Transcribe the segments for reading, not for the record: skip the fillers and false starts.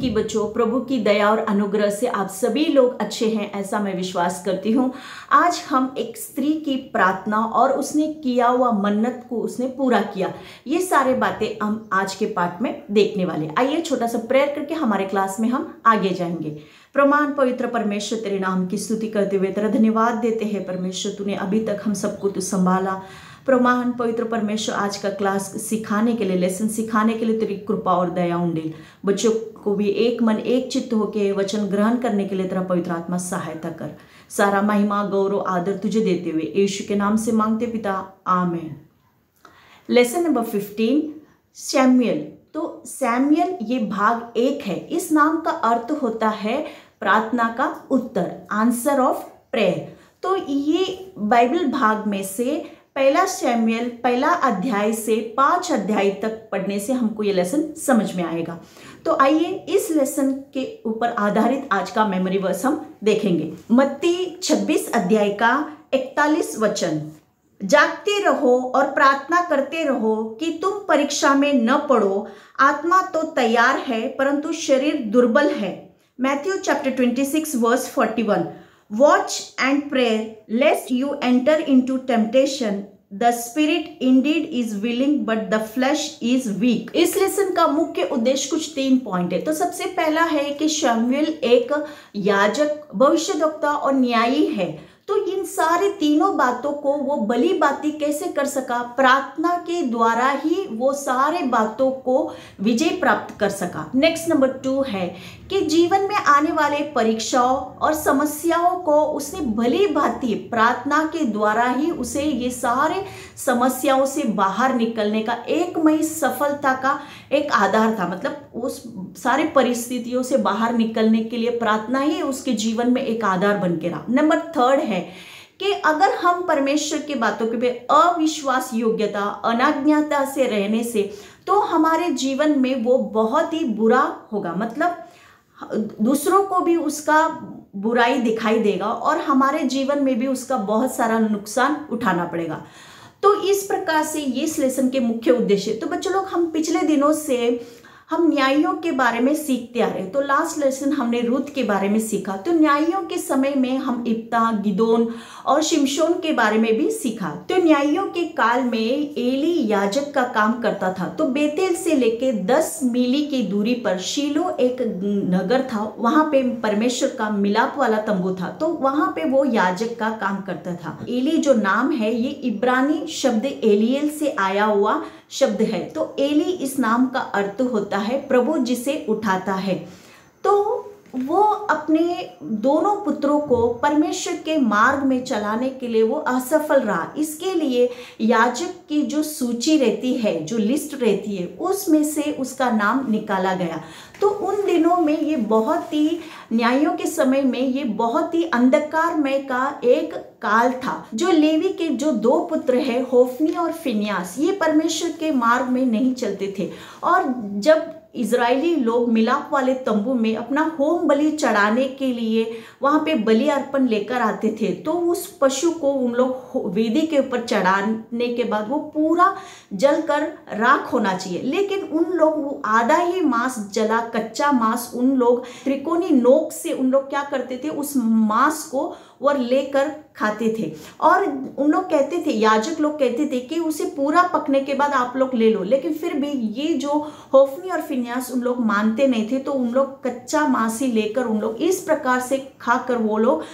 की बच्चों, प्रभु की दया और अनुग्रह से आप सभी लोग अच्छे हैं ऐसा मैं विश्वास करती हूँ। आज हम एक स्त्री की प्रार्थना और उसने किया हुआ मन्नत को उसने पूरा किया, ये सारे बातें हम आज के पाठ में देखने वाले। आइए छोटा सा प्रेयर करके हमारे क्लास में हम आगे जाएंगे। प्रमाण पवित्र परमेश्वर, तेरे नाम की स्तुति करते हुए तेरा धन्यवाद देते हैं परमेश्वर, तूने अभी तक हम सबको तू संभाला। प्रमाण पवित्र परमेश्वर, आज का क्लास सिखाने के लिए, लेसन सिखाने के लिए तेरी कृपा और दया उंडेल। बच्चों को भी एक मन एक चित्त होकर वचन ग्रहण करने के लिए तेरा पवित्र आत्मा सहायता कर। सारा महिमा गौरव आदर तुझे देते हुए यीशु के नाम से मांगते पिता, आमीन। Lesson number 15, Samuel. तो सैमुएल ये भाग 1 है। इस नाम का अर्थ होता है प्रार्थना का उत्तर, आंसर ऑफ प्रेयर। तो ये बाइबल भाग में से पहला सैमुएल पहला अध्याय से 5 अध्याय तक पढ़ने से हमको ये लेसन समझ में आएगा। तो आइए इस लेसन के ऊपर आधारित आज का मेमोरी वर्स हम देखेंगे। मत्ती 26 अध्याय का 41 वचन, जागते रहो और प्रार्थना करते रहो कि तुम परीक्षा में न पड़ो। आत्मा तो तैयार है परंतु शरीर दुर्बल है। Matthew chapter 26 verse 41। Watch and pray lest you enter into temptation. The spirit indeed is willing but the flesh is weak. इस लेसन का मुख्य उद्देश्य कुछ 3 पॉइंट है। तो सबसे पहला है कि शमूएल एक याजक, भविष्यद्वक्ता और न्यायी है। तो इन सारे तीनों बातों को वो भली बाती कैसे कर सका? प्रार्थना के द्वारा ही वो सारे बातों को विजय प्राप्त कर सका। नेक्स्ट नंबर 2 है कि जीवन में आने वाले परीक्षाओं और समस्याओं को उसने भली भांति प्रार्थना के द्वारा ही उसे ये सारे समस्याओं से बाहर निकलने का एकमय सफलता का एक आधार था। मतलब उस सारे परिस्थितियों से बाहर निकलने के लिए प्रार्थना ही उसके जीवन में एक आधार बन के रहा। नंबर 3 है कि अगर हम परमेश्वर की बातों के पे अविश्वास योग्यता, अनाज्ञाता से रहने से तो हमारे जीवन में वो बहुत ही बुरा होगा। मतलब दूसरों को भी उसका बुराई दिखाई देगा और हमारे जीवन में भी उसका बहुत सारा नुकसान उठाना पड़ेगा। तो इस प्रकार से ये इस लेसन के मुख्य उद्देश्य। तो बच्चों लोग, हम पिछले दिनों से हम न्यायियों के बारे में सीखते आ रहे हैं। तो लास्ट लेसन हमने रूत के बारे में सीखा। तो न्यायियों के समय में हम इप्ता, गिदोन और शिमशोन के बारे में भी सीखा। तो न्यायियों के काल में एली याजक का काम करता था। तो बेतेल से लेके 10 मीली की दूरी पर शीलो एक नगर था, वहां पे परमेश्वर का मिलाप वाला तंबू था। तो वहां पे वो याजक का काम करता था। एली जो नाम है ये इब्रानी शब्द एलियल से आया हुआ शब्द है। तो एली इस नाम का अर्थ होता है प्रभु जिसे उठाता है। तो वो अपने दोनों पुत्रों को परमेश्वर के मार्ग में चलाने के लिए वो असफल रहा। इसके लिए याजक की जो सूची रहती है, जो लिस्ट रहती है, उसमें से उसका नाम निकाला गया। तो उन दिनों में ये बहुत ही, न्यायों के समय में ये बहुत ही अंधकारमय का एक काल था। जो लेवी के जो 2 पुत्र हैं, होफनी और फिनियास, ये परमेश्वर के मार्ग में नहीं चलते थे। और जब इजरायली लोग मिलाप वाले तंबू में अपना होम बलि चढ़ाने के लिए वहां पे बलि अर्पण लेकर आते थे, तो उस पशु को उन लोग वेदी के ऊपर चढ़ाने के बाद वो पूरा जलकर राख होना चाहिए। लेकिन उन लोग वो आधा ही मांस जला, कच्चा मांस उन लोग त्रिकोणी नोक से उन लोग क्या करते थे, उस मांस को और लेकर खाते थे। और उन लोग कहते थे, याजक लोग कहते थे कि उसे पूरा पकने के बाद आप लोग ले लो। लेकिन फिर भी ये जो होफनी और फिनियास उन लोग मानते नहीं थे, तो उन लोग कच्चा मांस ही लेकर उन लोग इस प्रकार से खाकर वो लोग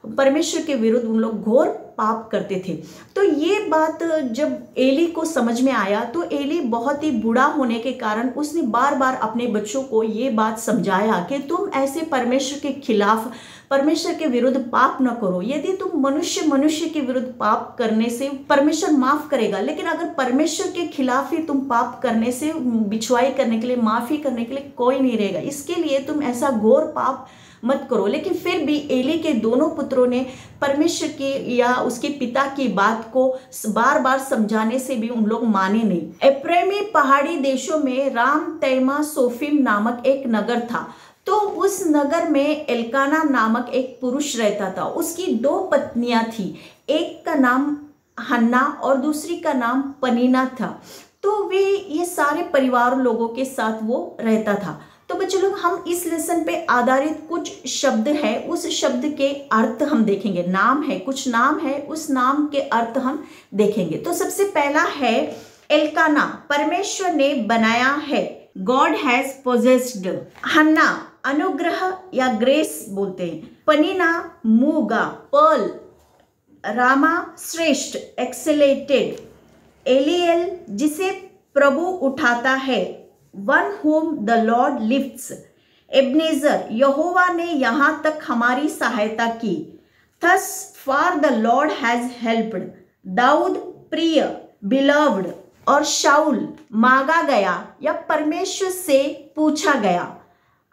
परमेश्वर के विरुद्ध उन लोग घोर पाप करते थे। तो ये बात जब एली को समझ में आया तो एली बहुत ही बूढ़ा होने के कारण उसने बार बार अपने बच्चों को ये बात समझाया कि तुम ऐसे परमेश्वर के खिलाफ, परमेश्वर के विरुद्ध पाप न करो। यदि तुम मनुष्य के विरुद्ध पाप करने से परमेश्वर माफ करेगा, लेकिन अगर परमेश्वर के खिलाफ ही तुम पाप करने से बिछुआई करने के लिए, माफी करने के लिए कोई नहीं रहेगा। इसके लिए तुम ऐसा घोर पाप मत करो। लेकिन फिर भी एली के दोनों पुत्रों ने परमेश्वर की या उसके पिता की बात को बार बार समझाने से भी उन लोग माने नहीं। एफ्रेमी पहाड़ी देशों में राम तैमा सोफिम नामक एक नगर था। तो उस नगर में एल्काना नामक एक पुरुष रहता था। उसकी 2 पत्नियां थी, एक का नाम हन्ना और दूसरी का नाम पनीना था। तो वे ये सारे परिवार लोगों के साथ वो रहता था। तो बच्चों लोग हम इस लेसन पे आधारित कुछ शब्द है, उस शब्द के अर्थ हम देखेंगे। नाम है, कुछ नाम है, उस नाम के अर्थ हम देखेंगे। तो सबसे पहला है एल्काना, परमेश्वर ने बनाया है, गॉड हैज पोजेस्ड। हन्ना, अनुग्रह या ग्रेस बोलते हैं। पनीना, मूगा, पर्ल। रामा, श्रेष्ठ, एक्सेलेटेड। एलियल, जिसे प्रभु उठाता है, one whom the lord lifts. Ebenezer, यहोवा ने यहां तक हमारी सहायता की। Thus far the lord has helped. दाऊद, प्रिय, बिलव्ड। और शाउल, मांगा गया या परमेश्वर से पूछा गया।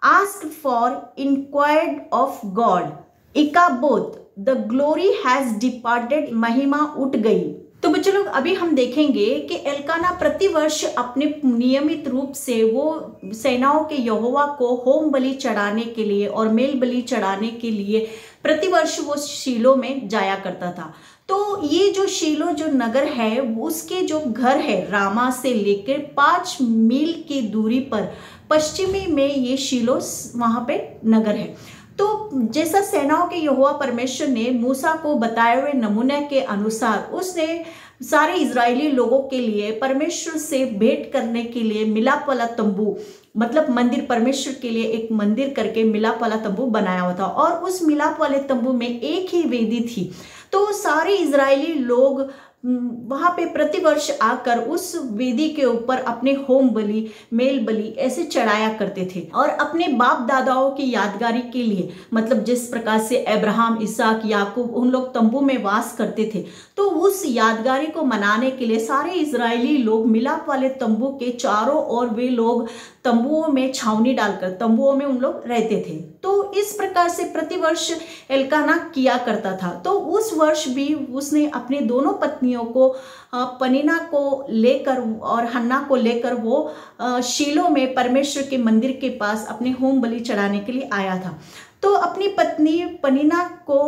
Asked for, inquired of God. Ichabod, the glory has departed, महिमा उठ गई। तो बच्चों लोग अभी हम देखेंगे कि एल्काना प्रतिवर्ष अपने नियमित रूप से वो सेनाओं के यहोवा को होम बलि चढ़ाने के लिए और मेल बलि चढ़ाने के लिए प्रतिवर्ष वो शीलो में जाया करता था। तो ये जो शीलो जो नगर है, उसके जो घर है रामा से लेकर 5 मील की दूरी पर पश्चिमी में ये शीलो वहां पे नगर है। तो जैसा सेनाओं के यहोवा परमेश्वर ने मूसा को बताए हुए नमूने के अनुसार उसने सारे इजरायली लोगों के लिए परमेश्वर से भेंट करने के लिए मिलाप वाला तंबू, मतलब मंदिर, परमेश्वर के लिए एक मंदिर करके मिलाप वाला तंबू बनाया हुआ था। और उस मिलाप वाले तंबू में एक ही वेदी थी। तो सारे इजरायली लोग वहां पे प्रतिवर्ष आकर उस वेदी के ऊपर अपने होम बलि, मेल बलि ऐसे चढ़ाया करते थे। और अपने बाप दादाओं की यादगारी के लिए, मतलब जिस प्रकार से अब्राहम, इसहाक, याकूब उन लोग तंबू में वास करते थे, तो उस यादगारी को मनाने के लिए सारे इजरायली लोग मिलाप वाले तंबू के चारों ओर वे लोग तंबुओं में छावनी डालकर तंबुओं में उन लोग रहते थे। तो इस प्रकार से प्रतिवर्ष एल्काना किया करता था। तो उस वर्ष भी उसने अपने दोनों पत्नियों को, पनीना को लेकर और हन्ना को लेकर वो शीलो में परमेश्वर के मंदिर के पास अपने होम बलि चढ़ाने के लिए आया था। तो अपनी पत्नी पनीना को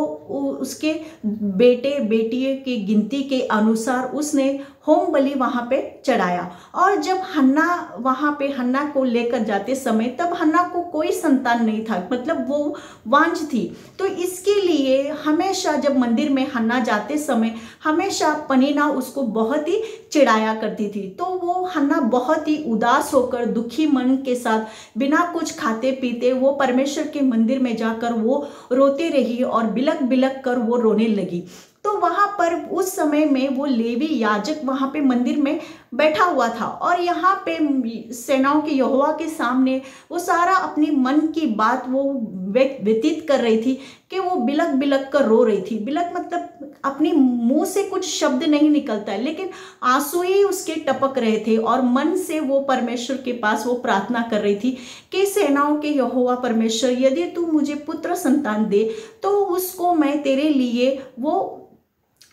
उसके बेटे बेटियों की गिनती के अनुसार उसने होम बलि वहां पे चढ़ाया। और जब हन्ना वहां पे हन्ना को लेकर जाते समय, तब हन्ना को कोई संतान नहीं था, मतलब वो वांझ थी। तो इसके लिए हमेशा जब मंदिर में हन्ना जाते समय हमेशा पनीना उसको बहुत ही चिढ़ाया करती थी। तो वो हन्ना बहुत ही उदास होकर, दुखी मन के साथ, बिना कुछ खाते पीते वो परमेश्वर के मंदिर में जाकर वो रोते रही और बिलक बिलक कर वो रोने लगी। तो वहां पर उस समय में वो लेवी याजक वहां पे मंदिर में बैठा हुआ था और यहाँ पे सेनाओं के यहोवा के सामने वो सारा अपनी मन की बात वो व्यतीत कर रही थी कि वो बिलक बिलक कर रो रही थी। बिलक मतलब अपनी मुंह से कुछ शब्द नहीं निकलता है, लेकिन आंसू ही उसके टपक रहे थे और मन से वो परमेश्वर के पास वो प्रार्थना कर रही थी कि सेनाओं के यहोवा परमेश्वर, यदि तू मुझे पुत्र संतान दे तो उसको मैं तेरे लिए वो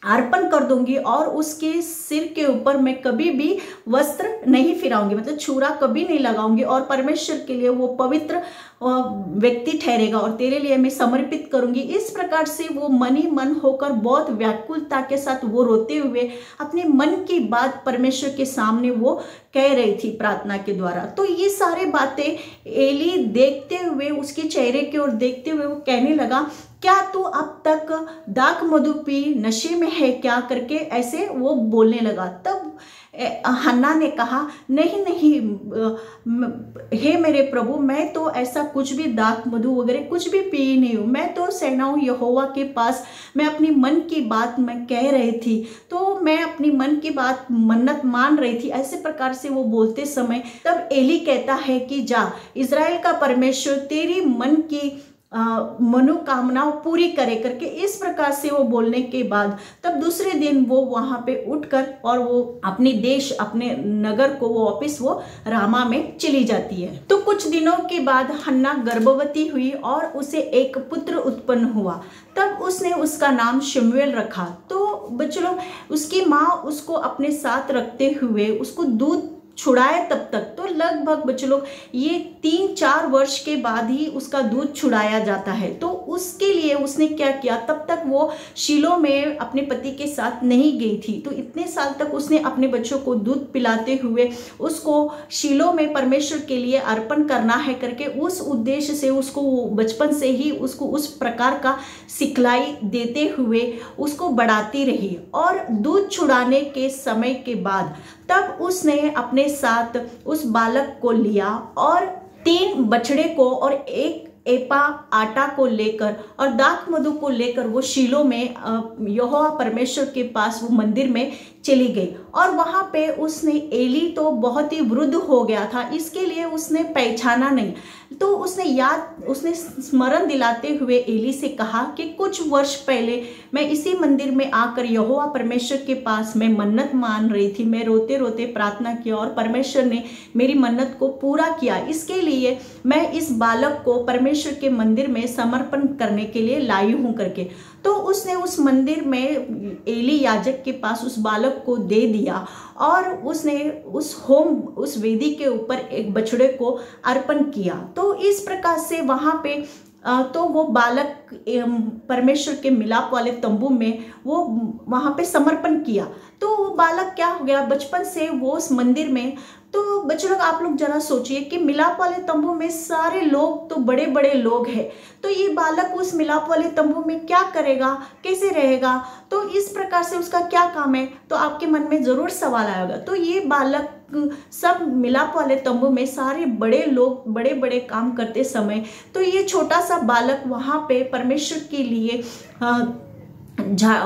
अर्पण कर दूंगी और उसके सिर के ऊपर मैं कभी भी वस्त्र नहीं फिराऊंगी, मतलब छुरा कभी नहीं लगाऊंगी और परमेश्वर के लिए वो पवित्र व्यक्ति ठहरेगा और तेरे लिए मैं समर्पित करूंगी। इस प्रकार से वो मन ही मन होकर बहुत व्याकुलता के साथ वो रोते हुए अपने मन की बात परमेश्वर के सामने वो कह रही थी प्रार्थना के द्वारा। तो ये सारे बातें एली देखते हुए, उसके चेहरे की ओर देखते हुए वो कहने लगा, क्या तू अब तक दाख मधु पी नशे में है क्या, करके ऐसे वो बोलने लगा। तब हन्ना ने कहा, नहीं नहीं हे मेरे प्रभु, मैं तो ऐसा कुछ भी दाख मधु वगैरह कुछ भी पी नहीं हूँ, मैं तो सेनाओं यहोवा के पास मैं अपनी मन की बात मैं कह रही थी, तो मैं अपनी मन की बात मन्नत मान रही थी। ऐसे प्रकार से वो बोलते समय तब एली कहता है कि जा, इज़राइल का परमेश्वर तेरी मन की मनोकामनाओं पूरी करे, करके इस प्रकार से वो बोलने के बाद तब दूसरे दिन वो वहां पे उठकर और वो अपने देश, अपने नगर को वो वापिस वो रामा में चली जाती है। तो कुछ दिनों के बाद हन्ना गर्भवती हुई और उसे एक पुत्र उत्पन्न हुआ। तब उसने उसका नाम शमूएल रखा। तो बच्चों लोग, उसकी माँ उसको अपने साथ रखते हुए उसको दूध छुड़ाए तब तक, तो लगभग बच्चों लोग ये 3-4 वर्ष के बाद ही उसका दूध छुड़ाया जाता है। तो उसके लिए उसने क्या किया, तब तक वो शीलो में अपने पति के साथ नहीं गई थी, तो इतने साल तक उसने अपने बच्चों को दूध पिलाते हुए उसको शीलो में परमेश्वर के लिए अर्पण करना है करके उस उद्देश्य से उसको बचपन से ही उसको उस प्रकार का सिखलाई देते हुए उसको बढ़ाती रही। और दूध छुड़ाने के समय के बाद तब उसने अपने साथ उस बालक को लिया और 3 बछड़े को और 1 एपा आटा को लेकर और दाख मधु को लेकर वो शीलो में यहोवा परमेश्वर के पास वो मंदिर में चली गई। और वहाँ पे उसने, एली तो बहुत ही वृद्ध हो गया था, इसके लिए उसने पहचाना नहीं, तो उसने स्मरण दिलाते हुए एली से कहा कि कुछ वर्ष पहले मैं इसी मंदिर में आकर यहोवा परमेश्वर के पास मैं मन्नत मान रही थी, मैं रोते रोते प्रार्थना किया और परमेश्वर ने मेरी मन्नत को पूरा किया, इसके लिए मैं इस बालक को परमेश्वर के मंदिर में समर्पण करने के लिए लाई हूँ करके। तो उसने उस मंदिर में एली याजक के पास उस बालक को दे दिया और उसने उस वेदी के ऊपर एक बछड़े को अर्पण किया। तो इस प्रकार से वहाँ पे तो वो बालक परमेश्वर के मिलाप वाले तंबू में वो वहाँ पे समर्पण किया। तो वो बालक क्या हो गया, बचपन से वो उस मंदिर में, तो बच्चों लोग आप लोग जरा सोचिए कि मिलाप वाले तंबू में सारे लोग तो बड़े बड़े लोग हैं, तो ये बालक उस मिलाप वाले तंबू में क्या करेगा, कैसे रहेगा, तो इस प्रकार से उसका क्या काम है, तो आपके मन में जरूर सवाल आएगा। तो ये बालक सब मिलाप वाले तंबू में सारे बड़े लोग बड़े बड़े काम करते समय, तो ये छोटा सा बालक वहाँ पे परमेश्वर के लिए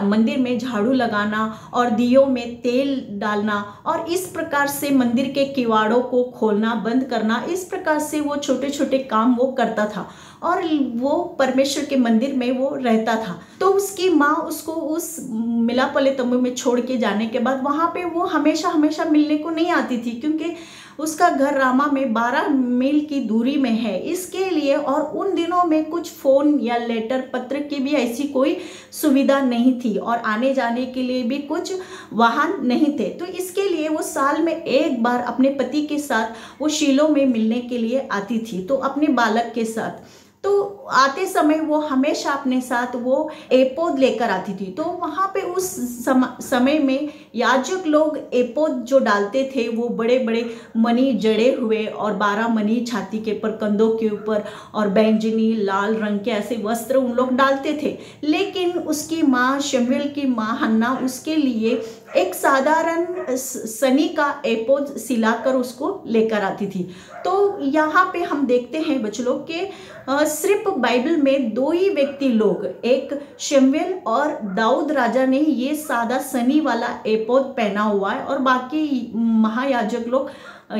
मंदिर में झाड़ू लगाना और दियों में तेल डालना और इस प्रकार से मंदिर के किवाड़ों को खोलना बंद करना, इस प्रकार से वो छोटे छोटे काम वो करता था और वो परमेश्वर के मंदिर में वो रहता था। तो उसकी माँ उसको उस मिलाप वाले तंबू में छोड़ के जाने के बाद वहाँ पे वो हमेशा हमेशा मिलने को नहीं आती थी, क्योंकि उसका घर रामा में 12 मील की दूरी में है, इसके लिए। और उन दिनों में कुछ फ़ोन या लेटर पत्र की भी ऐसी कोई सुविधा नहीं थी और आने जाने के लिए भी कुछ वाहन नहीं थे, तो इसके लिए वो साल में एक बार अपने पति के साथ वो शीलो में मिलने के लिए आती थी, तो अपने बालक के साथ। तो आते समय वो हमेशा अपने साथ वो एपोद लेकर आती थी। तो वहाँ पे उस समय में याजक लोग एपोद जो डालते थे वो बड़े बड़े मणि जड़े हुए और 12 मणि छाती के ऊपर, कंधों के ऊपर और बैंगनी लाल रंग के ऐसे वस्त्र उन लोग डालते थे। लेकिन उसकी माँ शमूएल की माँ हन्ना उसके लिए एक साधारण सनी का एपोद सिलाकर उसको लेकर आती थी। तो यहाँ पे हम देखते हैं बच्चों लोग के सिर्फ बाइबल में 2 ही व्यक्ति लोग, एक शमूएल और दाऊद राजा ने ये सादा सनी वाला एपोद पहना हुआ है और बाकी महायाजक लोग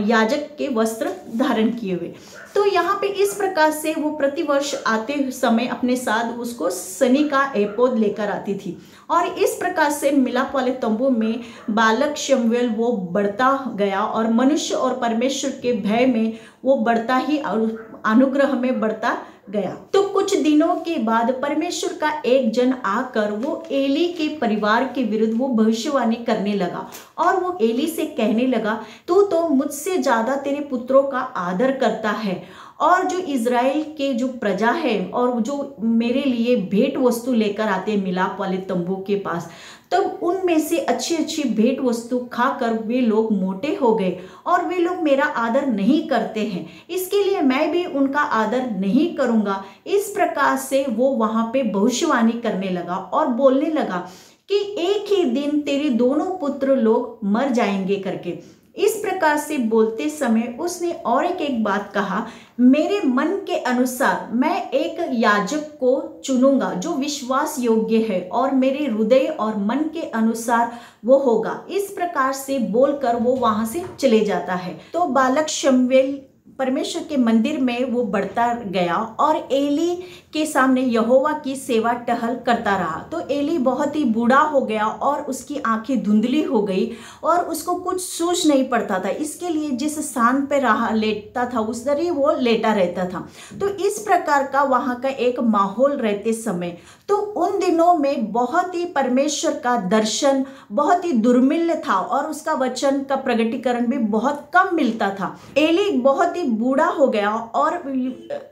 याजक के वस्त्र धारण किए हुए। तो यहाँ पे इस प्रकार से वो प्रतिवर्ष आते समय अपने साथ उसको सनी का एपोद लेकर आती थी और इस प्रकार से मिलाप वाले तंबू में बालक शमूएल वो बढ़ता गया और मनुष्य और परमेश्वर के भय में वो बढ़ता ही अनुग्रह में बढ़ता गया। तो कुछ दिनों के बाद परमेश्वर का एक जन आकर वो एली के परिवार के विरुद्ध वो भविष्यवाणी करने लगा और वो एली से कहने लगा, तू तो मुझसे ज्यादा तेरे पुत्रों का आदर करता है और जो इज़राइल के जो प्रजा है और जो मेरे लिए भेंट वस्तु लेकर आते हैं मिलाप वाले तंबू के पास, तब उनमें से अच्छी अच्छी भेंट वस्तु खाकर वे लोग मोटे हो गए और वे लोग मेरा आदर नहीं करते हैं, इसके लिए मैं भी उनका आदर नहीं करूँगा। इस प्रकार से वो वहाँ पे भविष्यवाणी करने लगा और बोलने लगा कि एक ही दिन तेरे दोनों पुत्र लोग मर जाएंगे करके। इस प्रकार से बोलते समय उसने और एक बात कहा, मेरे मन के अनुसार मैं एक याजक को चुनूंगा जो विश्वास योग्य है और मेरे हृदय और मन के अनुसार वो होगा। इस प्रकार से बोलकर वो वहां से चले जाता है। तो बालक शमूएल परमेश्वर के मंदिर में वो बढ़ता गया और एली के सामने यहोवा की सेवा टहल करता रहा। तो एली बहुत ही बूढ़ा हो गया और उसकी आंखें धुंधली हो गई और उसको कुछ सूझ नहीं पड़ता था। इसके लिए जिस स्थान पे रहा लेटता था उस दर ही वो लेटा रहता था। तो इस प्रकार का वहाँ का एक माहौल रहते समय, तो उन दिनों में बहुत ही परमेश्वर का दर्शन बहुत ही दुर्मिल था और उसका वचन का प्रगटीकरण भी बहुत कम मिलता था। एली बहुत ही बूढ़ा हो गया और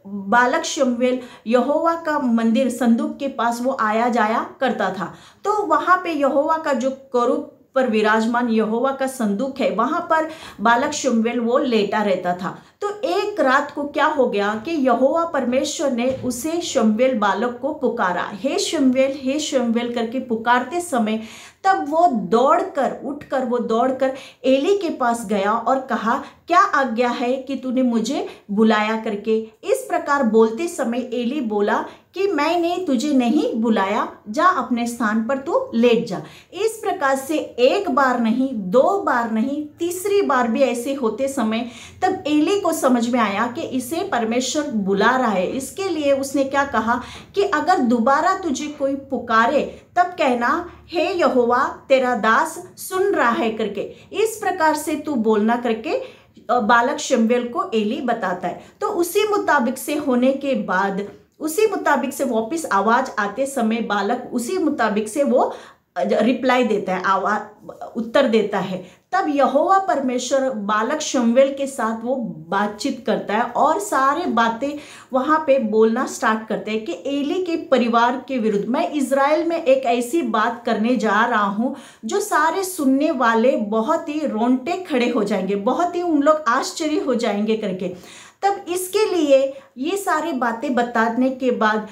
बालक शमूएल यहोवा का मंदिर संदूक के पास वो आया जाया करता था। तो वहां पे यहोवा का जो करूब पर विराजमान यहोवा का संदूक है, वहां पर बालक शमूएल वो लेटा रहता था। तो एक रात को क्या हो गया कि यहोवा परमेश्वर ने उसे शमूएल बालक को पुकारा, हे शमूएल करके पुकारते समय तब वो दौड़कर एली के पास गया और कहा, क्या आज्ञा है कि तूने मुझे बुलाया करके। इस प्रकार बोलते समय एली बोला कि मैंने तुझे नहीं बुलाया, जा अपने स्थान पर तू लेट जा। इस प्रकार से एक बार नहीं, दो बार नहीं, तीसरी बार भी ऐसे होते समय तब एली को समझ में आया कि इसे परमेश्वर बुला रहा है। इसके लिए उसने क्या कहा कि अगर दोबारा तुझे कोई पुकारे तब कहना, हे यहोवा तेरा दास सुन रहा है करके। इस प्रकार से तू बोलना करके बालक शमूएल को एली बताता है। तो उसी मुताबिक से होने के बाद, उसी मुताबिक से वापस आवाज आते समय बालक उसी मुताबिक से वो रिप्लाई देता है, आवाज उत्तर देता है। तब यहोवा परमेश्वर बालक शमूएल के साथ वो बातचीत करता है और सारे बातें वहाँ पे बोलना स्टार्ट करते हैं कि एली के परिवार के विरुद्ध मैं इज़राइल में एक ऐसी बात करने जा रहा हूँ जो सारे सुनने वाले बहुत ही रोंगटे खड़े हो जाएंगे, बहुत ही उन लोग आश्चर्य हो जाएंगे करके। तब इसके लिए ये सारी बातें बताने के बाद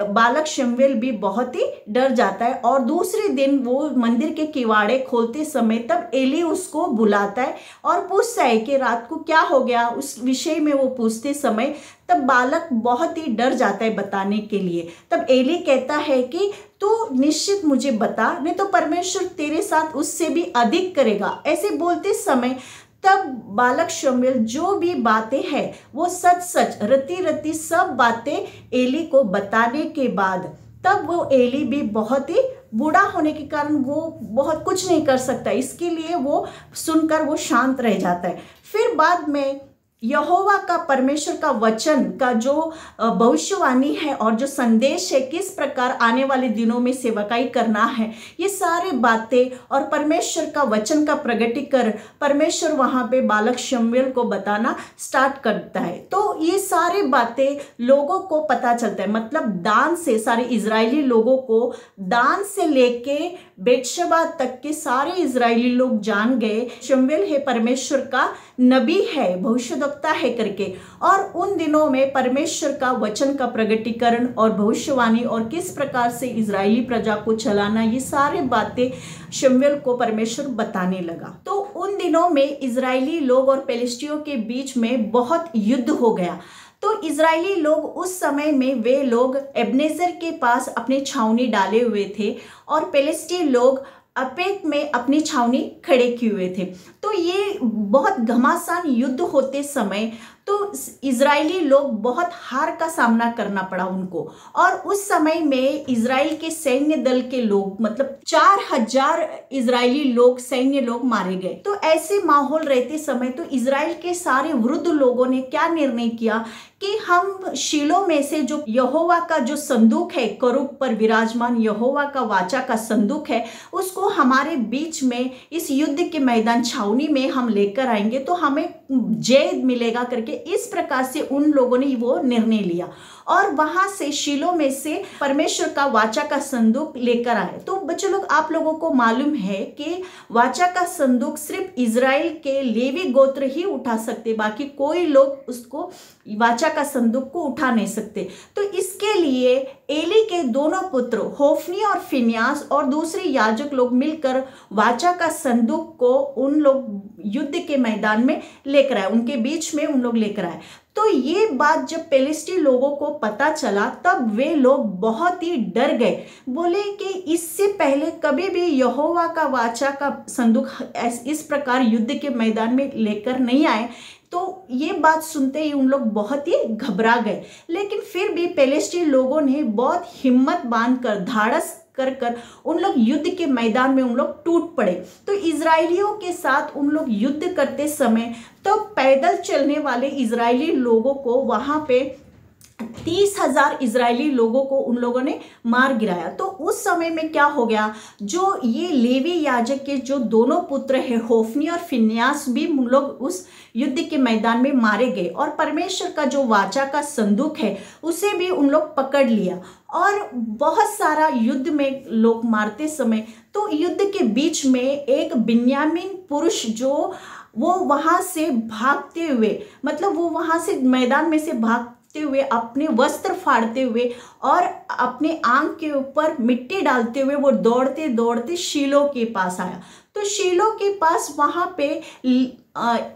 बालक शमूएल भी बहुत ही डर जाता है और दूसरे दिन वो मंदिर के किवाड़े खोलते समय तब एली उसको बुलाता है और पूछता है कि रात को क्या हो गया। उस विषय में वो पूछते समय तब बालक बहुत ही डर जाता है बताने के लिए। तब एली कहता है कि तू निश्चित मुझे बता, नहीं तो परमेश्वर तेरे साथ उससे भी अधिक करेगा। ऐसे बोलते समय तब बालक शमूएल जो भी बातें हैं वो सच रती सब बातें एली को बताने के बाद तब वो एली भी बहुत ही बूढ़ा होने के कारण वो बहुत कुछ नहीं कर सकता, इसके लिए वो सुनकर वो शांत रह जाता है। फिर बाद में यहोवा का परमेश्वर का वचन का जो भविष्यवाणी है और जो संदेश है, किस प्रकार आने वाले दिनों में सेवकाई करना है, ये सारे बातें और परमेश्वर का वचन का प्रगटीकरण परमेश्वर वहाँ पे बालक शमूएल को बताना स्टार्ट करता है। तो ये सारे बातें लोगों को पता चलता है, मतलब दान से सारे इजरायली लोगों को, दान से लेके बेतशेबा तक के सारे इजरायली लोग जान गए शमूएल है परमेश्वर का नबी है, भविष्यवक्ता है करके। और उन दिनों में परमेश्वर का वचन का प्रगटीकरण और भविष्यवाणी और किस प्रकार से इजरायली प्रजा को चलाना, ये सारे बातें शमूएल को परमेश्वर बताने लगा। तो उन दिनों में इजरायली लोग और पेलिस्टियों के बीच में बहुत युद्ध हो गया। तो इजरायली लोग उस समय में वे लोग एबनेजर के पास अपनी छावनी डाले हुए थे और पेलिस्टी लोग अपेक में अपनी छावनी खड़े किए हुए थे। तो ये बहुत घमासान युद्ध होते समय तो इजरायली लोग बहुत हार का सामना करना पड़ा उनको। और उस समय में इजराइल के सैन्य दल के लोग, मतलब 4000 इजरायली लोग, सैन्य लोग मारे गए। तो ऐसे माहौल रहते समय तो इजराइल के सारे वृद्ध लोगों ने क्या निर्णय किया कि हम शीलो में से जो यहोवा का जो संदूक है, करूब पर विराजमान यहोवा का वाचा का संदूक है, उसको हमारे बीच में इस युद्ध के मैदान छावनी में हम लेकर आएंगे तो हमें जय मिलेगा करके। इस प्रकार से उन लोगों ने वो निर्णय लिया और वहां से शीलो में से परमेश्वर का वाचा का संदूक लेकर आए। तो बच्चों लोग, आप लोगों को मालूम है कि वाचा का संदूक सिर्फ इजराइल के लेवी गोत्र ही उठा सकते, बाकी कोई लोग उसको वाचा का संदूक को उठा नहीं सकते। तो इसके लिए एली के दोनों पुत्र होफनी और फिनियास और दूसरे याजक लोग मिलकर वाचा का संदूक को उन लोग युद्ध के मैदान में लेकर आए, उनके बीच में उन लोग लेकर आए। तो ये बात जब पेलिस्टी लोगों को पता चला तब वे लोग बहुत ही डर गए। बोले कि इससे पहले कभी भी यहोवा का वाचा का संदूक इस प्रकार युद्ध के मैदान में लेकर नहीं आए। तो ये बात सुनते ही उन लोग बहुत ही घबरा गए। लेकिन फिर भी पेलिस्टी लोगों ने बहुत हिम्मत बांधकर धाड़स कर उन लोग युद्ध के मैदान में उन लोग टूट पड़े। तो इजरायलियों के साथ उन लोग युद्ध करते समय तो पैदल चलने वाले इजरायली लोगों को वहां पे 30,000 इजरायली लोगों को उन लोगों ने मार गिराया। तो उस समय में क्या हो गया, जो ये लेवी याजक के जो दोनों पुत्र हैं होफनी और फिन्यास भी उन लोग उस युद्ध के मैदान में मारे गए। और परमेश्वर का जो वाचा का संदूक है उसे भी उन लोग पकड़ लिया। और बहुत सारा युद्ध में लोग मारते समय तो युद्ध के बीच में एक बिन्यामीन पुरुष जो वो वहां से भागते हुए, मतलब वो वहां से मैदान में से भागते हुए अपने वस्त्र फाड़ते हुए और अपने आंख के ऊपर मिट्टी डालते हुए वो दौड़ते दौड़ते शीलो के पास आया। तो शीलो के पास वहां पे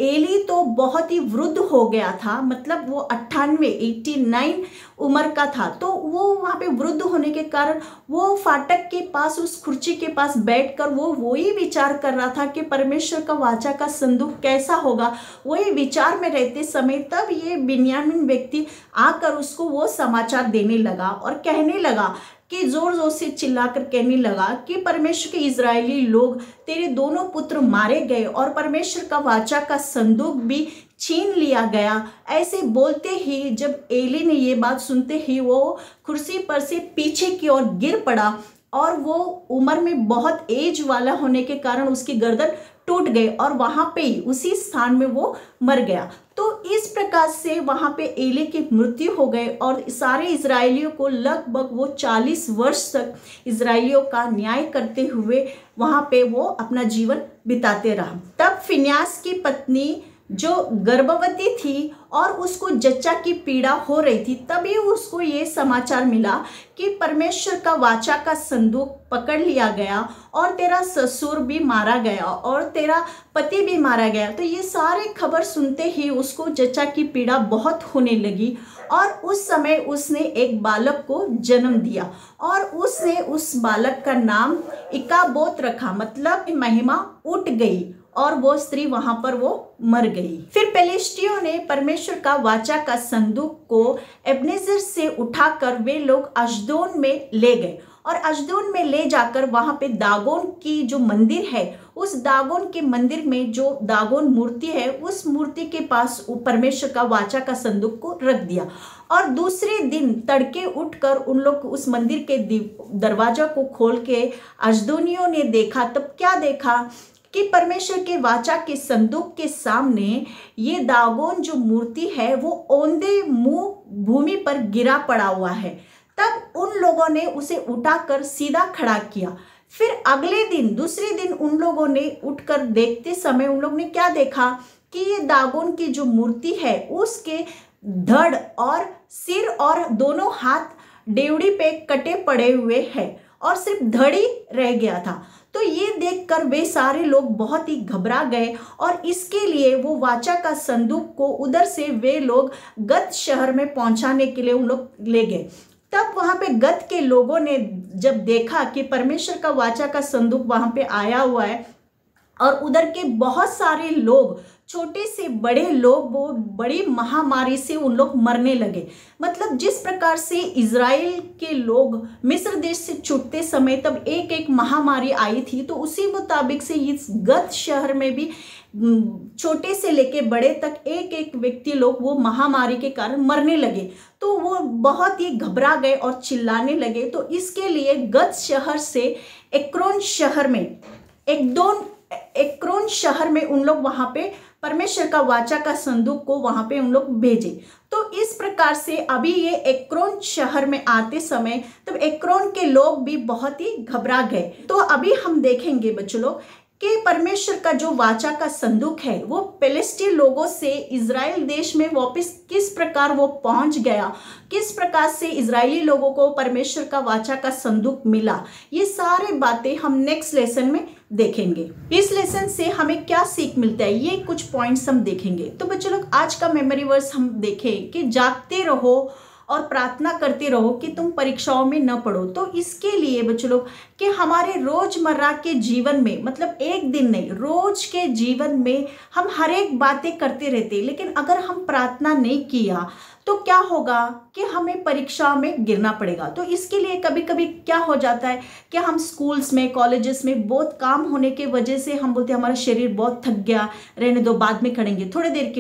एली तो बहुत ही वृद्ध हो गया था, मतलब वो 89 उम्र का था। तो वो वहां पे वृद्ध होने के कारण वो फाटक के पास उस कुर्सी के पास बैठकर वो वही विचार कर रहा था कि परमेश्वर का वाचा का संदूक कैसा होगा। वही विचार में रहते समय तब ये बिन्यामीन व्यक्ति आकर उसको वो समाचार देने लगा और कहने लगा कि जोर जोर से चिल्लाकर कहने लगा कि परमेश्वर के इजरायली लोग, तेरे दोनों पुत्र मारे गए और परमेश्वर का वाचा का संदूक भी छीन लिया गया। ऐसे बोलते ही जब एली ने ये बात सुनते ही वो कुर्सी पर से पीछे की ओर गिर पड़ा और वो उम्र में बहुत एज वाला होने के कारण उसकी गर्दन टूट गई और वहां पे ही उसी स्थान में वो मर गया। तो इस प्रकार से वहां पे एली की मृत्यु हो गई और सारे इजरायलियों को लगभग वो 40 वर्ष तक इजरायलियों का न्याय करते हुए वहां पे वो अपना जीवन बिताते रहा। तब फिन्यास की पत्नी जो गर्भवती थी और उसको जच्चा की पीड़ा हो रही थी, तभी उसको ये समाचार मिला कि परमेश्वर का वाचा का संदूक पकड़ लिया गया और तेरा ससुर भी मारा गया और तेरा पति भी मारा गया। तो ये सारे खबर सुनते ही उसको जच्चा की पीड़ा बहुत होने लगी और उस समय उसने एक बालक को जन्म दिया और उसने उस बालक का नाम इकाबोत रखा, मतलब महिमा उठ गई और वो स्त्री वहां पर वो मर गई। फिर पेलिस्टियों ने परमेश्वर का वाचा का संदूक को एब्नेजर से उठाकर वे लोग अश्दोन में ले गए और अश्दोन में ले जाकर वहां पे दागोन की जो मंदिर है, उस दागोन के मंदिर में जो दागोन मूर्ति है उस मूर्ति के पास परमेश्वर का वाचा का संदूक को रख दिया। और दूसरे दिन तड़के उठकर उन लोग उस मंदिर के दरवाजा को खोल के अश्दोनियों ने देखा। तब क्या देखा कि परमेश्वर के वाचा के संदूक के सामने ये दागोन जो मूर्ति है वो औंधे मुंह भूमि पर गिरा पड़ा हुआ है। तब उन लोगों ने उसे उठाकर सीधा खड़ा किया। फिर अगले दिन दूसरे दिन उन लोगों ने उठकर देखते समय उन लोग ने क्या देखा कि ये दागोन की जो मूर्ति है उसके धड़ और सिर और दोनों हाथ डेवड़ी पे कटे पड़े हुए हैं और सिर्फ धड़ी रह गया था। तो ये देखकर वे सारे लोग बहुत ही घबरा गए और इसके लिए वो वाचा का संदूक को उधर से वे लोग गत शहर में पहुंचाने के लिए उन लोग ले गए। तब वहां पे गत के लोगों ने जब देखा कि परमेश्वर का वाचा का संदूक वहां पे आया हुआ है और उधर के बहुत सारे लोग, छोटे से बड़े लोग, वो बड़ी महामारी से उन लोग मरने लगे। मतलब जिस प्रकार से इजराइल के लोग मिस्र देश से छूटते समय तब एक एक महामारी आई थी, तो उसी मुताबिक से इस गत शहर में भी छोटे से लेके बड़े तक एक एक व्यक्ति लोग वो महामारी के कारण मरने लगे। तो वो बहुत ही घबरा गए और चिल्लाने लगे। तो इसके लिए गत शहर से एक्रोन शहर में उन लोग वहां पे परमेश्वर का वाचा का संदूक को वहां पे उन लोग भेजे। तो इस प्रकार से अभी ये एक्रोन शहर में आते समय तब एक्रोन के लोग भी बहुत ही घबरा गए। तो अभी हम देखेंगे बच्चों लोग कि परमेश्वर का जो वाचा का संदूक है वो पेलिस्टी लोगों से इजराइल देश में वापस किस प्रकार वो पहुंच गया, किस प्रकार से इजरायली लोगों को परमेश्वर का वाचा का संदूक मिला। ये सारे बातें हम नेक्स्ट लेसन में देखेंगे। इस लेसन से हमें क्या सीख मिलता है, ये कुछ पॉइंट्स हम देखेंगे। तो बच्चों लोग, आज का मेमोरी वर्स हम देखें कि जागते रहो और प्रार्थना करते रहो कि तुम परीक्षाओं में न पढ़ो। तो इसके लिए बच्चों लोग कि हमारे रोजमर्रा के जीवन में, मतलब एक दिन नहीं, रोज के जीवन में हम हर एक बातें करते रहते, लेकिन अगर हम प्रार्थना नहीं किया तो क्या होगा कि हमें परीक्षा में गिरना पड़ेगा। तो इसके लिए कभी कभी क्या हो जाता है कि हम स्कूल्स में, कॉलेजेस में बहुत काम होने के वजह से हम बोलते हैं हमारा शरीर बहुत थक गया, रहने दो, बाद में करेंगे, थोड़ी देर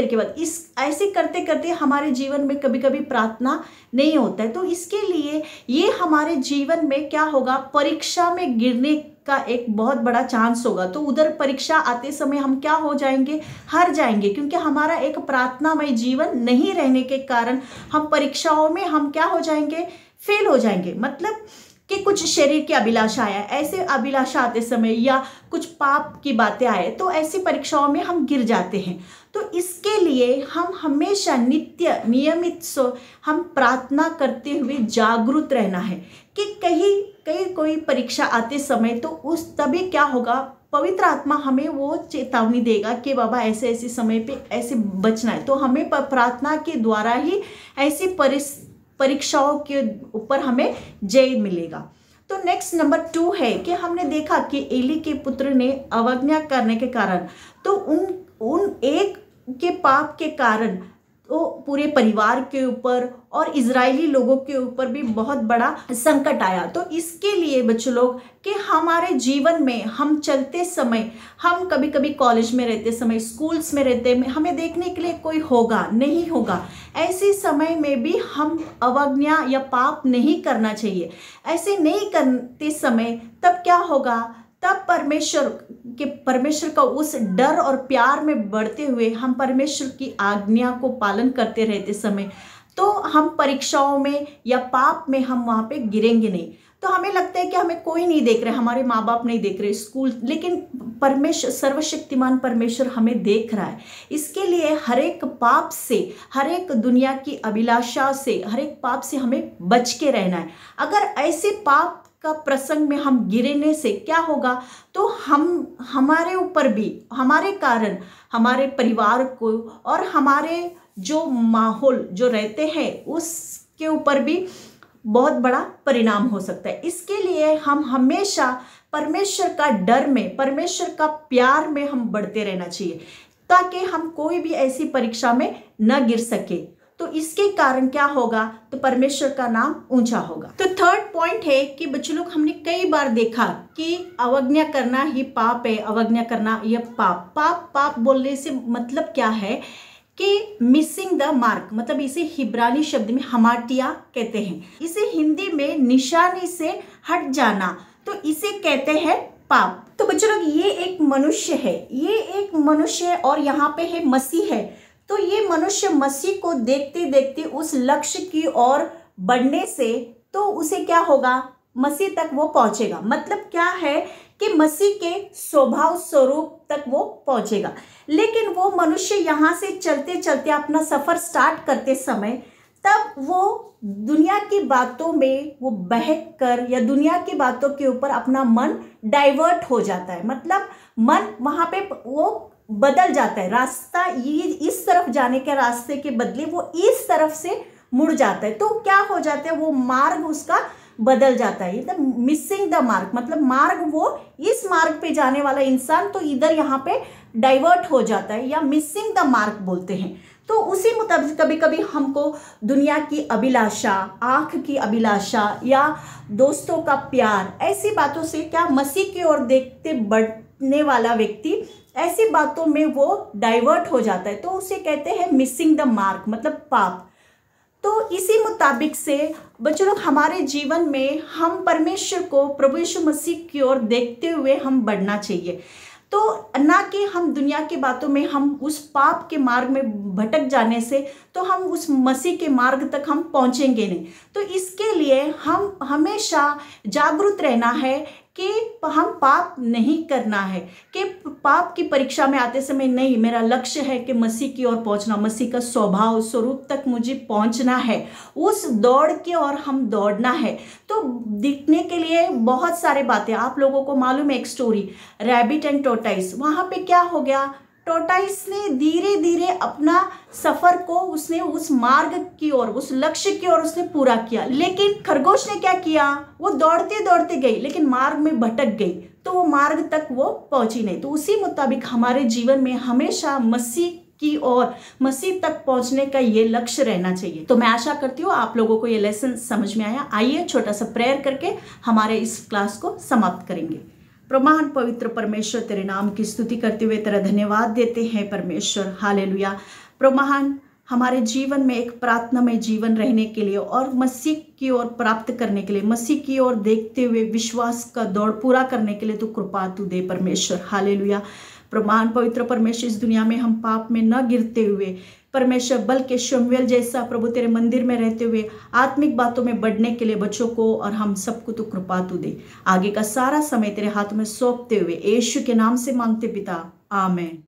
के बाद। इस ऐसे करते करते हमारे जीवन में कभी कभी प्रार्थना नहीं होता है। तो इसके लिए ये हमारे जीवन में क्या होगा, परीक्षा में गिरने का एक बहुत बड़ा चांस होगा। तो उधर परीक्षा आते समय हम क्या हो जाएंगे, हार जाएंगे, क्योंकि हमारा एक प्रार्थनामय जीवन नहीं रहने के कारण हम परीक्षाओं में हम क्या हो जाएंगे, फेल हो जाएंगे। मतलब कि कुछ शरीर की अभिलाषा आया, ऐसे अभिलाषा आते समय या कुछ पाप की बातें आए तो ऐसी परीक्षाओं में हम गिर जाते हैं। तो इसके लिए हम हमेशा नित्य नियमित हम प्रार्थना करते हुए जागरूक रहना है कि कहीं कोई परीक्षा आते समय तो उस तभी क्या होगा, पवित्र आत्मा हमें वो चेतावनी देगा कि बाबा ऐसे ऐसे समय पे ऐसे बचना है। तो हमें प्रार्थना के द्वारा ही ऐसी परीक्षाओं के ऊपर हमें जय मिलेगा। तो नेक्स्ट नंबर 2 है कि हमने देखा कि एली के पुत्र ने अवज्ञा करने के कारण, तो उन एक के पाप के कारण तो पूरे परिवार के ऊपर और इजरायली लोगों के ऊपर भी बहुत बड़ा संकट आया। तो इसके लिए बच्चों लोग कि हमारे जीवन में हम चलते समय, हम कभी कभी कॉलेज में रहते समय, स्कूल्स में रहते में हमें देखने के लिए कोई होगा नहीं होगा, ऐसे समय में भी हम अवज्ञा या पाप नहीं करना चाहिए। ऐसे नहीं करते समय तब क्या होगा, तब परमेश्वर का उस डर और प्यार में बढ़ते हुए हम परमेश्वर की आज्ञा को पालन करते रहते समय तो हम परीक्षाओं में या पाप में हम वहाँ पे गिरेंगे नहीं। तो हमें लगता है कि हमें कोई नहीं देख रहा, हमारे माँ बाप नहीं देख रहे, स्कूल, लेकिन परमेश्वर, सर्वशक्तिमान परमेश्वर हमें देख रहा है। इसके लिए हर एक पाप से, हर एक दुनिया की अभिलाषा से, हर एक पाप से हमें बच के रहना है। अगर ऐसे पाप का प्रसंग में हम गिरने से क्या होगा, तो हमारे ऊपर भी, हमारे कारण हमारे परिवार को और हमारे जो माहौल जो रहते हैं उसके ऊपर भी बहुत बड़ा परिणाम हो सकता है। इसके लिए हम हमेशा परमेश्वर का डर में, परमेश्वर का प्यार में हम बढ़ते रहना चाहिए ताकि हम कोई भी ऐसी परीक्षा में न गिर सके। तो इसके कारण क्या होगा, तो परमेश्वर का नाम ऊंचा होगा। तो थर्ड पॉइंट है कि बच्चों लोग, हमने कई बार देखा कि अवज्ञा करना ही पाप है, अवज्ञा करना यह पाप बोलने से मतलब क्या है कि मिसिंग द मार्क, मतलब इसे हिब्रानी शब्द में हमाटिया कहते हैं, इसे हिंदी में निशानी से हट जाना, तो इसे कहते हैं पाप। तो बच्चों लोग, ये एक मनुष्य है, ये एक मनुष्य है और यहाँ पे है मसीह है। तो ये मनुष्य मसीह को देखते देखते उस लक्ष्य की ओर बढ़ने से तो उसे क्या होगा, मसीह तक वो पहुंचेगा। मतलब क्या है कि मसीह के स्वभाव स्वरूप तक वो पहुंचेगा। लेकिन वो मनुष्य यहाँ से चलते चलते अपना सफर स्टार्ट करते समय तब वो दुनिया की बातों में वो बहक कर या दुनिया की बातों के ऊपर अपना मन डाइवर्ट हो जाता है। मतलब मन वहाँ पे वो बदल जाता है, रास्ता ये इस तरफ जाने के रास्ते के बदले वो इस तरफ से मुड़ जाता है। तो क्या हो जाता है, वो मार्ग उसका बदल जाता है। मतलब मिसिंग द मार्ग, मतलब मार्ग, वो इस मार्ग पे जाने वाला इंसान तो इधर यहाँ पे डाइवर्ट हो जाता है या मिसिंग द मार्ग बोलते हैं। तो उसी मुताबिक कभी कभी हमको दुनिया की अभिलाषा, आँख की अभिलाषा या दोस्तों का प्यार, ऐसी बातों से क्या मसीह की ओर देखते बढ़ने वाला व्यक्ति ऐसी बातों में वो डाइवर्ट हो जाता है। तो उसे कहते हैं मिसिंग द मार्क, मतलब पाप। तो इसी मुताबिक से बच्चों लोग, हमारे जीवन में हम परमेश्वर को, प्रभु यीशु मसीह की ओर देखते हुए हम बढ़ना चाहिए। तो ना कि हम दुनिया की बातों में हम उस पाप के मार्ग में भटक जाने से तो हम उस मसीह के मार्ग तक हम पहुंचेंगे नहीं। तो इसके लिए हम हमेशा जागरूक रहना है कि हम पाप नहीं करना है, कि पाप की परीक्षा में आते समय नहीं, मेरा लक्ष्य है कि मसीह की ओर पहुंचना, मसीह का स्वभाव स्वरूप तक मुझे पहुंचना है, उस दौड़ की ओर हम दौड़ना है। तो दिखने के लिए बहुत सारे बातें, आप लोगों को मालूम है एक स्टोरी, रैबिट एंड टोर्टाइस। वहां पे क्या हो गया, टोर्टाइस ने धीरे धीरे अपना सफर को उसने उस मार्ग की ओर, उस लक्ष्य की ओर उसने पूरा किया, लेकिन खरगोश ने क्या किया, वो दौड़ते दौड़ते गई लेकिन मार्ग में भटक गई, तो वो मार्ग तक वो पहुंची नहीं। तो उसी मुताबिक हमारे जीवन में हमेशा मसीह की ओर, मसीह तक पहुंचने का ये लक्ष्य रहना चाहिए। तो मैं आशा करती हूँ आप लोगों को ये लेसन समझ में आया। आइए छोटा सा प्रेयर करके हमारे इस क्लास को समाप्त करेंगे। प्रमाण पवित्र परमेश्वर, तेरे नाम की स्तुति करते हुए तेरा धन्यवाद देते हैं परमेश्वर। हालेलुया। प्रमाण हमारे जीवन में एक प्रार्थना में जीवन रहने के लिए और मसीह की ओर प्राप्त करने के लिए, मसीह की ओर देखते हुए विश्वास का दौड़ पूरा करने के लिए तू कृपा तू दे परमेश्वर। हालेलुया। प्रमाण पवित्र परमेश्वर, इस दुनिया में हम पाप में न गिरते हुए परमेश्वर, बल्कि शमूएल जैसा प्रभु तेरे मंदिर में रहते हुए आत्मिक बातों में बढ़ने के लिए बच्चों को और हम सबको तू कृपा तू दे। आगे का सारा समय तेरे हाथ में सौंपते हुए यीशु के नाम से मांगते पिता, आमीन।